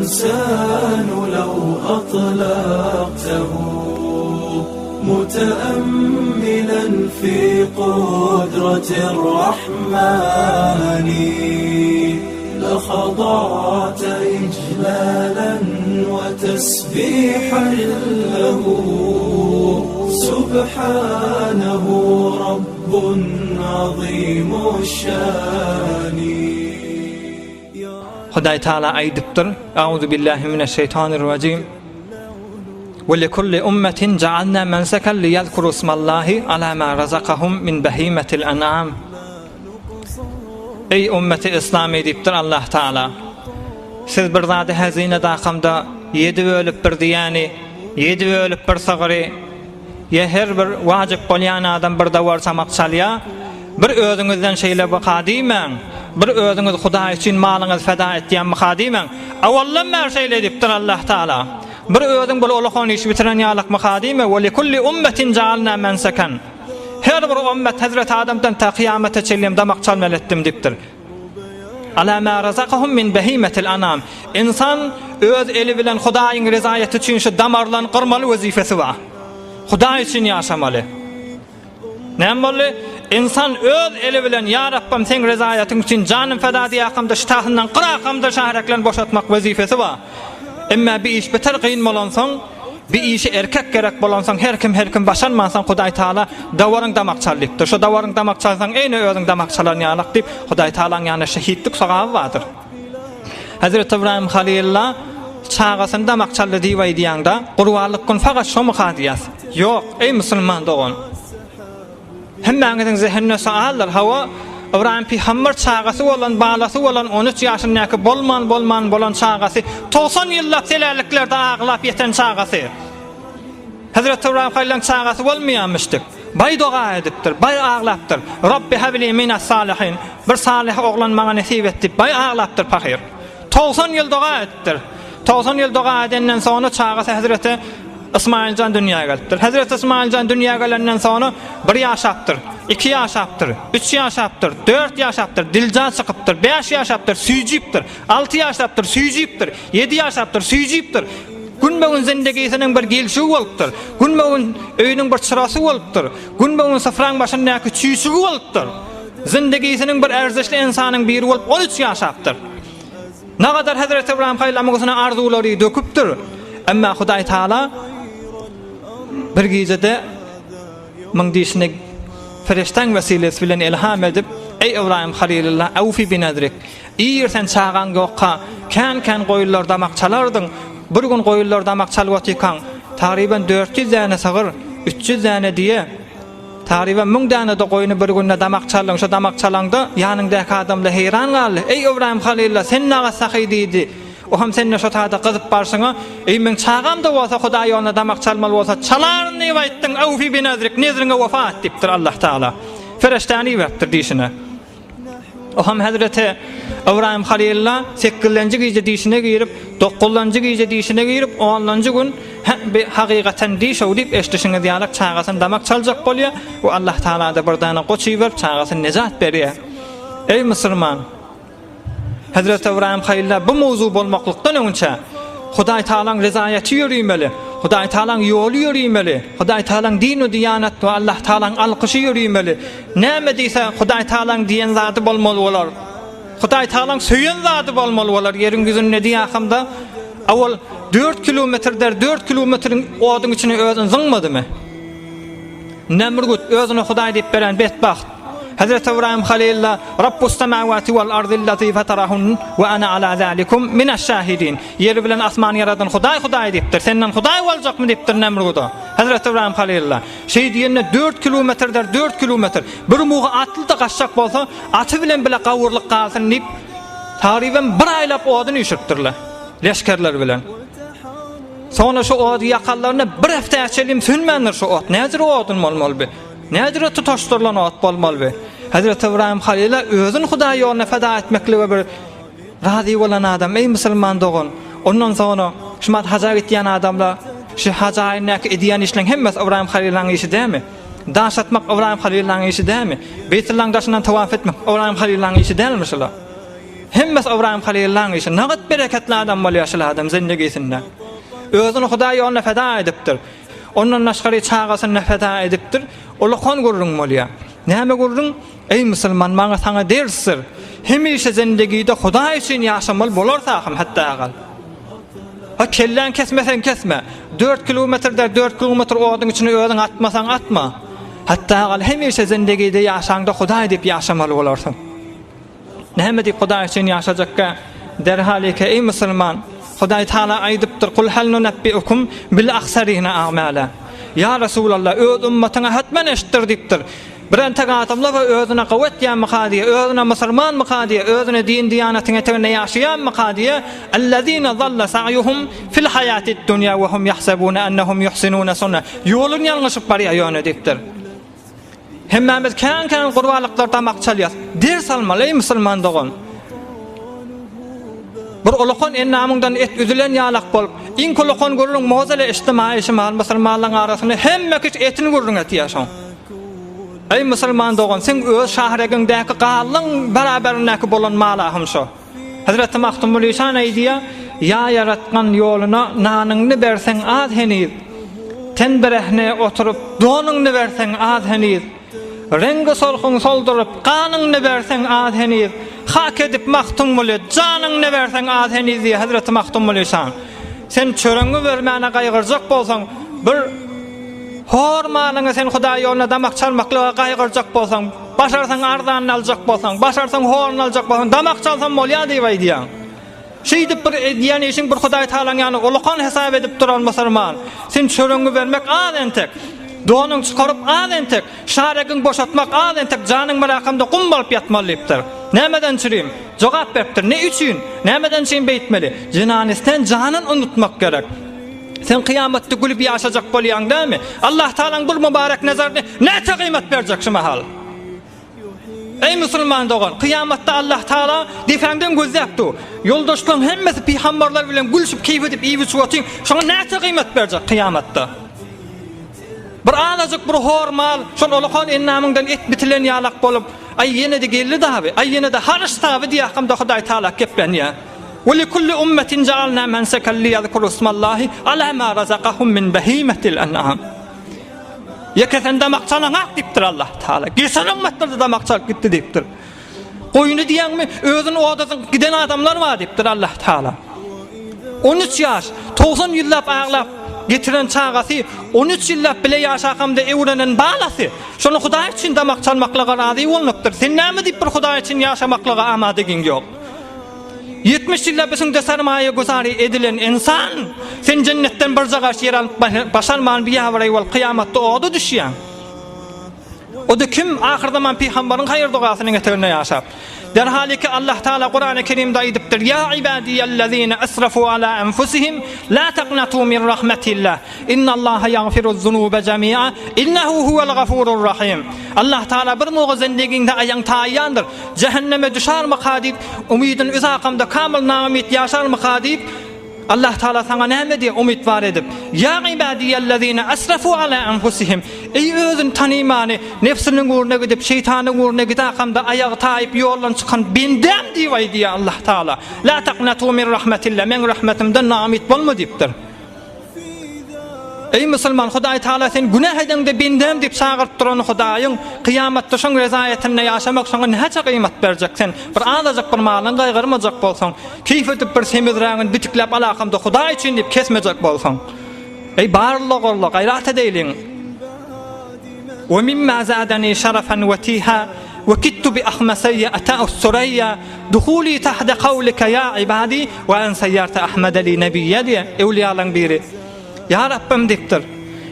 الإنسان لو أطلقته متأملا في قدرة الرحمن لخضعت إجلالا وتسبيحا له سبحانه رب عظيم الشان. Hudaý Taala aýdypdyr: "Auzu billahi mineşşeytanirracim. Ve likulli ummetin ja'alna mansakan liyezkuru ismallahi ala ma razaqahum min bahimatil an'am." Ey ümmeti İslam edipdir Allah Taala. Siz bir zady hazine daqamda 7 bölüp bir diýäni, 7 bölüp bir sagary, ýa her bir wajyp bolýan adam bir dawar samak çalýa, bir özüňizden şeýle bakadiýmen, bir özüňiz Hudaý üçin malyňyzy feda etýän bakadiýmen, awallan mer şeýle edipdir Allah Taala. Bir özüň bol ulaqan işi bitiren ýalyk makadiýme we likulli ummetin ja'alna mansakan. Her bir ümmet Hazret Adamdan ta kıyamete çellim damak çalmal etdim dipdir. Ala ma razaqahum min bahimatil anam. İnsan öz eli bilen Hudaýyň rizaýaty üçin şu damarlan qırmaly wezifesi var. Hudaý üçin ýaşamaly. Näme boldy? İnsan öz eli bilen ya Rabbim sen rizaýatyň üçin janym feda diýäkamda ştahyňdan qırakamda şahraklan boşatmak wezifesi var. Emma bir iş beter gyn bolansaň, bir işi erkek gerek bolansaň, her kim başarmansaň Hudaý Taala dawaryň damak çaldypdyr. Şu dawaryň damak çalsaň eýne özüň damak çalan ýalyk diýip Hudaý Taalaň ýanyna şehitlik sagaby bardyr. Hazrat İbrahim Halilullah çağasynda damak çaldy diýip aýdýanda, gurbanlyk gün faqat şo mukadiyas. Ýok, ey musulman dogan. Hemmäňiziň zehenne suallar hawa İbrahim Peygamber çağası bolan, balası bolan 13 ýaşyndaky bolan çağası 90 ýyllap seläliklerde aglap ýeten çağası. Hazrat İbrahim Halilullah çağası bolmaýanmyşdyk. Bay doga edipdir, bay aglapdyr. Rabbi habli minas salihin. Bir salih oglan maňa nesip etdi. Bay aglapdyr pahir. 90 ýyl doga etdir. 90 ýyl doga edenden soňra çağası Hazreti İsmailcan dünýäge gelipdir. Hazreti İsmailcan dünýäge gelenden soňra 1 ýaşapdyr, 2 ýaşapdyr, 3 ýaşapdyr, 4 ýaşapdyr, dilja çykypdyr, 5 ýaşapdyr, süýjipdir, 6 ýaşapdyr, süýjipdir, 7 ýaşapdyr, süýjipdir. Günbegün zindegisiniň bir gelşigi bolupdyr. Günbegün öýüniň bir çyrasy bolupdyr. Günbegün safraň başyndaky çüýsigi bolupdyr. Zindegisiniň bir erzişli insanyň biri bolup 13 ýaşapdyr. Nagadar Hazreti İbrahim Halilullah arzulary döküpdir. Emma Hudaý Taala bir gecede mıň diýişine feriştaň wesilesi bilen ilham edip, ey İbrahim Halilullah awfi binadrik. Eger sen çağan ýokka kan goýullar damak çalardyň, bir gün goýullar damak çalyp otýan, taqriban 400 däne sagyr, 300 däne diýe. Taqriban 1000 däne de goýuny bir günde damak çalyň, şu damak çalanda ýanyndaky adamlar heyran galdy. Ey İbrahim Halilullah sen naga sahy diýdi. O hem senne şu taada qyzyp barsyňa, ey men çağamda bolsa Hudaý ýoluna damak çalmaly bolsa çalaryn diýip aýtdyň, awfi binazrik, nezriňe wafa etdipdir Allah Taala. Feriştani wagtdir diýişine. O hem Hazreti İbrahim Halilullah 8-nji gece diýişine girip, 9-nji gece diýişine girip, 10-nji gün haqiqatan diýşew diýip eşdişiňe diýarak çağasyny damak çaljak bolýar. O Allah Taala da bir dana goçy berip çağasyny nejat berýär. Ey musulman, Hazreti İbrahim Halilullah bu mowzu bolmaklykdan öňçe Hudaý Taalaň rizaýaty ýürümeli, Hudaý Taalaň ýoly ýürümeli, Hudaý Taalaň din we diýanat we Allah Taalaň alqysy ýürümeli. Näme diýse Hudaý Taalaň diýen zady bolmaly bolar. Hudaý Taalaň söýen zady bolmaly bolar. Ýeriň yüzünde diýähamda awal 4 kilometrder 4 kilometriň oduň içine özüň zyňmadymy? Nämrgut özüne Hudaý diýip beren betbaxt. Hazreti İbrahim Halilullah Rabbus semawati wal ardi allati fatarahun ve ana ala zalikum minaş-şahidin. Yer bilen asman yaradan Hudaý diýipdir. Senden Hudaý boljakmy diýipdir Nemrut'a. Hazreti İbrahim Halilullah şey diýende 4 kilometrder 4 kilometr bir muga atlyda gaçjak bolsa aty bilen bile gawurlyk galsyn diýip taqriban 1 aýlap oduny ýüşürtdirler. Leşkerler bilen. Sonra şu odu ýakanlaryna 1 hafta ýaşalim sünmendir şu ot. Näzir odun bolmaly? Nädir tutaşdyrlan ot bolmaly? Hazreti İbrahim Halilullah özüni Hudaý ýoluna feda etmekle bir razy bolan adam, ey musulman dogan. Ondan sonra şu mat haja gitýän adamlar şu hajaýynak edýän işleň hemmesi İbrahim Halilullahyň işi dämi? Daş atmak İbrahim Halilullahyň işi dämi? Beytullahyň daşyndan tawaf etmek İbrahim Halilullahyň işi dälmi şolar? Hemmes İbrahim Halil'in işi naqat bereketli adam bol yaşalı adam zindigisinde. Özünü Hudaý ýoluna feda edipdir. Ondan naşgary çağasyny feda edipdir. Ulaqan gurrun bolýar. Näme gurrun? Ey musulman, maňa saňa dersir. Hemişe zindegide Hudaý üçin ýaşamaly bolarsaňam hatda agal. Ha kellen kesmesen kesme. 4 kilometrde 4 kilometr oğdun içine özüň atmasan atma. Hatta agal hemişe zindegide ýaşaňda Hudaý diýip ýaşamaly bolarsyň. Näme diýip Hudaý üçin ýaşajakka derhalike ey musulman, Hudaý Taala aýdypdyr: "Kul hal nunabbiukum bil akhsarina a'mala." Ya Resulallah, öz ümmetine hatmen eşitdir diýipdir. Biren tagatymla we özüne gowet ýanmy hadiye, özüne musulman mı hadiye, özüne din diýanatyň etegine ýaşaýan mı hadiye, "Allazina dalla sa'yuhum fil hayatid dunya we hum yahsabuna annahum yuhsinuna sunna." Ýolun ýalňyşyp barýar ýöne diýipdir. Hemmämiz kan gurbalyklarda makçalýar. Ders almaly ey musulman dogan. Bir ulaqan ennamyňdan et üzülen ýalak bolup, iň ulaqan görüň mozale ijtimai şemal musulmanlaryň arasyny hemme kiç etini görüň etýärsiň. Ey musulman dogan, sen öz şahregindäki galyň beraberindäki bolan malahym şo. Hazreti Mahtumul İşan aýdýar: "Ya yaratgan ýoluna nanyňny berseň az henir. Ten berehne oturup donuňny berseň az henir. Rengi solğun soldurup qanyňny berseň az henir. Hak edip mahtum boly, janyňny berseň az henir" diýär Hazreti Mahtumul İşan. Sen çöreňi bermäne gaýgyrjak bolsaň, bir hormanyňy sen Hudaý ýoluna damak çalmaklyga gaýgyrjak bolsaň, başarsaň ardanyny aljak bolsaň, başarsaň horny aljak bolsaň, damak çalsaň bolýar diýip aýdýar. Şeýdip bir diýen işin bir Hudaý Taalaň ýany ulaqan hesap edip duran musulman. Sen çöreňi bermek az entek. Donuň çykaryp az entek, şaregiň boşatmak az entek, janyň marakamda gum bolup ýatmaly diýipdir. Nämeden çyryym? Jogap beripdir. Ne üçin? Nämeden çyn beýtmeli? Jinanisden janyny unutmak gerek. Sen kıyametde gülüp ýaşajak bolýan dämi? Allah Taalaň bu mübarek nazarny näçe kıymet berjek şu mahal? Ey musulman dogan, kıyametde Allah Taala defenden gözläpdi. Ýoldaşlaryň hemmesi peýgamberler bilen gülüşip keyif edip iýi çuwatyň, şoňa näçe kıymet berjek kıyametde? Bir anajyk bir hormal, şol ulaqan ennamyňdan et bitilen ýalak bolup, ay ýene-de geldi daby, ay ýene-de harys daby diýäkamda Hudaý Taala geplenýär. وَلِكُلِّ أُمَّةٍ جَعَلْنَا مَنْسَكًا لِيَذْكُرُوا اسْمَ اللّٰهِ عَلَى مَا رَزَقَهُم مِّنْ بَهِيمَةِ الْأَنْعَامِ. Ýekesen damak çalaňak diýipdir Allah Taala. Geçen ümmetde damak çalyp gitdi diýipdir. Goýuny diýenmi, özüni odasyň giden adamlar var diýipdir Allah Taala. 13 ýaş, 90 ýyllap aglap getiren çağasy, 13 ýyllap bile ýaşakamda ewrenen balasy. Şonu Hudaý üçin damak çalmaklyga razy bolmakdyr. Sen näme diýip bir Hudaý üçin ýaşamaklyga amadegiň ýok? 70 ýylla bizim de sermaye guzari edilen insan, sen cennetten bir zagaş yer alıp başarman bir ýawray bol kıyamatda oda düşýän. O da kim ahir zaman peýgamberiň haýır dugasynyň etegine ýaşap. Derhaliki Allah Taala Kur'an-ı Kerim'de aýdypdyr: "Ya ibadiyellezine asrafu ala enfusihim la taqnatu min rahmetillah. Innallaha yaghfiruz zunuba jami'a. Innehu huvel gafurur rahim." Allah Taala bir moga zendiginde aýan taýyandyr. Cehenneme düşär makadip, umydyn üzakamda kamil namit ýaşar makadip. Allah Taala saňa näme diýip umid var edip: "Ya ibadiyellezine asrafu ala enfusihim." Ey özün tanymany, nefsiniň uğruna gidip şeytanyň uğruna gidakamda aýagy taýyp ýoldan çykan bendem diýip aýdýar Allah Taala. "La taqnatu min rahmetillah." Men rahmetimden namit bolma diýipdir. Ey musulman, Hudaý Taala sen günah edende bendem diýip çağırıp duran Hudaýyň kıyamatda şoň rezaýetine ýaşamak şoňa näçe kıymet berjek sen? Bir azajak bir malyň gaýgyrmajak bolsaň, keyif edip bir semizräňin bitiklep alakamda Hudaý üçin diýip kesmejek bolsaň. Ey barlyk gaýrat edeýliň. Ve mimma zadani şerefan ve tiha ve kittu bi ahmasayya ata'us surayya dukhuli tahta qawlika ya ibadi ve an sayyarta ahmad li nabiyya diye ewliyalarň biri. Ya Rabbim diýipdir.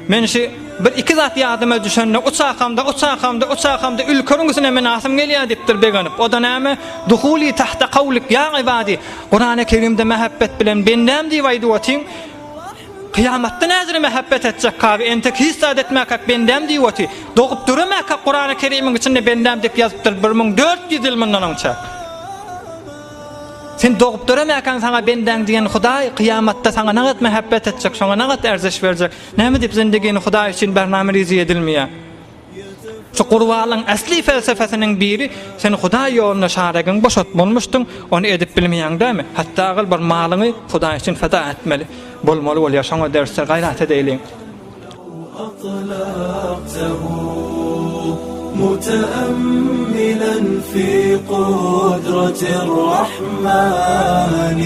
Men şu bir iki zat ýadyma düşende uçakamda ülkörüňizine menasym gelýär diýipdir beganıp. O da näme? Dukhuli tahta qawlik ya ibadi. Kur'an-ı Kerimde mehabbet bilen bendem diýip aýdypdyň. Kıyamatda näzire mehabbet etjek kabi entek hissat etmek hak bendem diýýärdi. Dogup duramak hak Kur'an-ı Kerim'iň içinde bendem diýip ýazypdyr 1400 ýyl mundan önce. Sen dogup duramakan saňa benden diýen Hudaý kıyamatda saňa nägat mehabbet etjek, şoňa nägat erzeş berjek. Näme diýip zindigini Hudaý üçin bername rizi edilmeýär. Şu Qur'anyň asli felsefesiniň biri sen Huda ýoluna şaragyň boşatmalmyşdyň, onu edip bilmeýäňdämi? Hatda bir malyny Huda üçin feda etmeli. Bolmaly bol ýaşaňa dersler gayrat edeýin. متأملا في قدرة الرحمن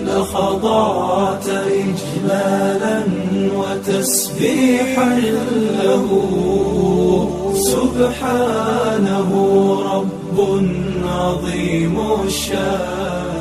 لخضعت إجلالا وتسبيحا له سبحانه رب عظيم الشان